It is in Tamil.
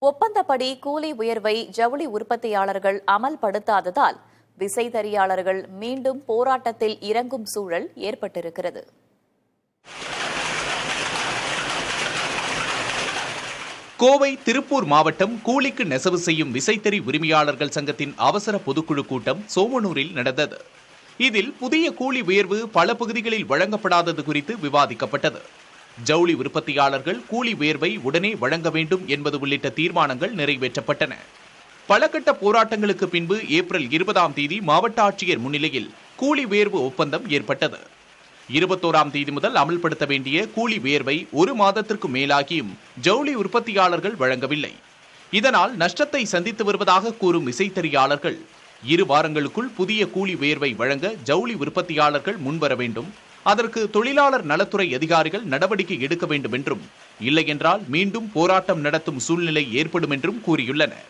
ஒப்பந்தப்படி கூலி உயர்வை ஜவுளி உற்பத்தியாளர்கள் அமல்படுத்தாததால் விசைத்தறியாளர்கள் மீண்டும் போராட்டத்தில் இறங்கும் சூழல் ஏற்பட்டிருக்கிறது. கோவை, திருப்பூர் மாவட்டம் கூலிக்கு நெசவு செய்யும் விசைத்தறி உரிமையாளர்கள் சங்கத்தின் அவசர பொதுக்குழு கூட்டம் சோமனூரில் நடந்தது. இதில் புதிய கூலி உயர்வு பல பகுதிகளில் வழங்கப்படாதது குறித்து விவாதிக்கப்பட்டது. ஜவுளி உற்பத்தியாளர்கள் கூலி உயர்வை உடனே வழங்க வேண்டும் என்பது உள்ளிட்ட தீர்மானங்கள் நிறைவேற்றப்பட்டன. பல கட்ட போராட்டங்களுக்கு பின்பு ஏப்ரல் 20ஆம் தேதி மாவட்ட ஆட்சியர் முன்னிலையில் கூலி உயர்வு ஒப்பந்தம் ஏற்பட்டது. 21ஆம் தேதி முதல் அமல்படுத்த வேண்டிய கூலி உயர்வை 1 மாதத்திற்கு மேலாகியும் ஜவுளி உற்பத்தியாளர்கள் வழங்கவில்லை. இதனால் நஷ்டத்தை சந்தித்து வருவதாக கூறும் விசைத்தறியாளர்கள் 2 வாரங்களுக்குள் புதிய கூலி உயர்வை வழங்க ஜவுளி உற்பத்தியாளர்கள் முன்வர வேண்டும், அதற்கு தொழிலாளர் நலத்துறை அதிகாரிகள் நடவடிக்கை எடுக்க வேண்டும் என்றும், இல்லையென்றால் மீண்டும் போராட்டம் நடத்தும் சூழ்நிலை ஏற்படும் என்றும் கூறியுள்ளனர்.